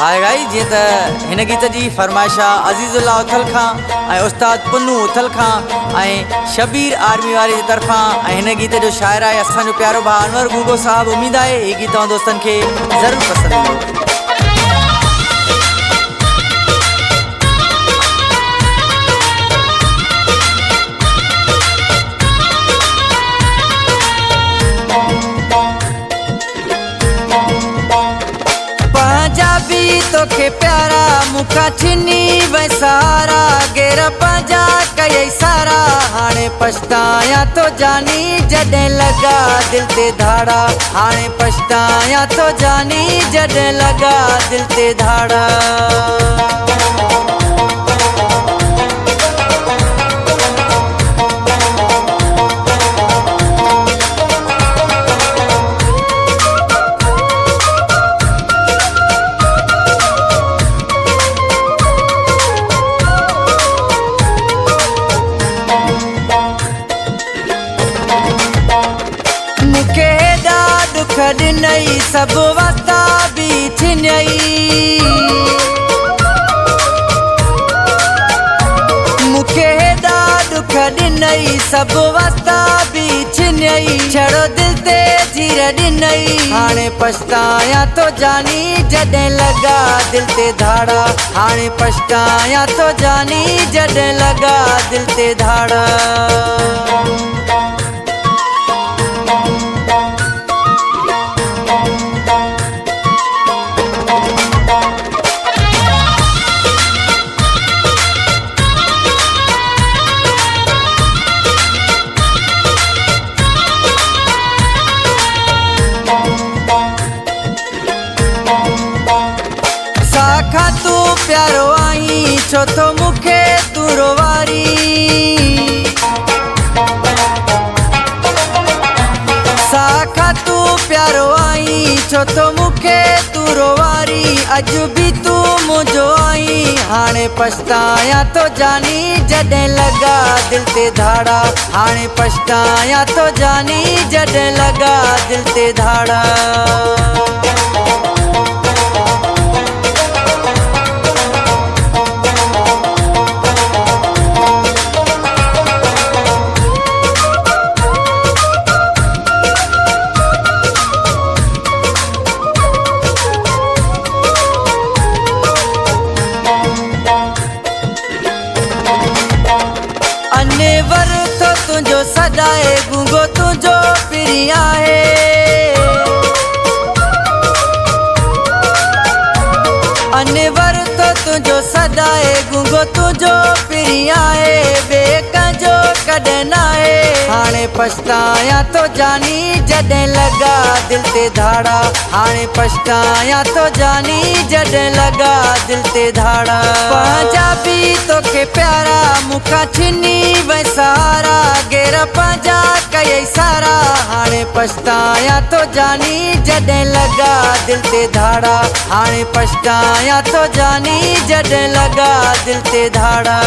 हाय गाई जी त हिन गीत जी फरमाइशा अज़ीज़ुल्लाह उथल खां ऐं उस्ताद पुन्नू उथल खां ऐं शबीर आर्मी वारे जी तरफ़ां ऐं हिन गीत जो शाइर आहे असांजो प्यारो भाउ अनवर गूंगो साहब। उम्मीद आहे हीअ गीत दोस्तनि खे ज़रूरु पसंदि ईंदो। पंजाबी तोखे प्यारा मुखा छिनी वैसारा गेर पंजा कई सारा हाणे पछताया तो जानी जॾहिं लगा दिल ते धाड़ा। हाणे पछताया तो जानी जॾहिं लगा दिल ते धाड़ा। दुख ॾिनई सभु वस्ता बि छिनई मूंखे हेॾा दुख ॾिनई सभु वस्ता बि छिनई छड़ो दिल ते जीर ॾिनई। हाणे पछताया तो जानी जॾहिं लगा दिल ते धाड़ा। हाणे पछताया तो जानी जॾहिं लगा दिल ते धाड़ा। साखा तू प्यारो आई छो तो मुखे तू रोवारी। साखा तू प्यारो आई छो तो मुखे तू रोवारी। अज भी तू मुझो आई हाणे पछताया तो जानी जॾहिं लगा दिल ते धाड़ा। हाणे पछताया तो जानी जॾहिं लगा दिल ते धाड़ा। अनेवर तो तुझो सदाए गूंगो तुझो पिरी आहे। अनेवर तो तुझो सदाए गूंगो तुझो पिरी आहे बेकंजो कॾहिं नाहे। हाणे पछताया तो जानी जॾहिं लगा दिल ते धाड़ा। हाणे पछताया तो जानी जॾहिं लगा दिल ते धाड़ा। पंजाबी तोखे प्यारा मुखा छिनी वैसारा गेर पंजा कई सारा। हाणे पछताया तो जानी जॾहिं लगा दिल ते धाड़ा। हाणे पछताया तो जानी जॾहिं लगा दिल ते धाड़ा।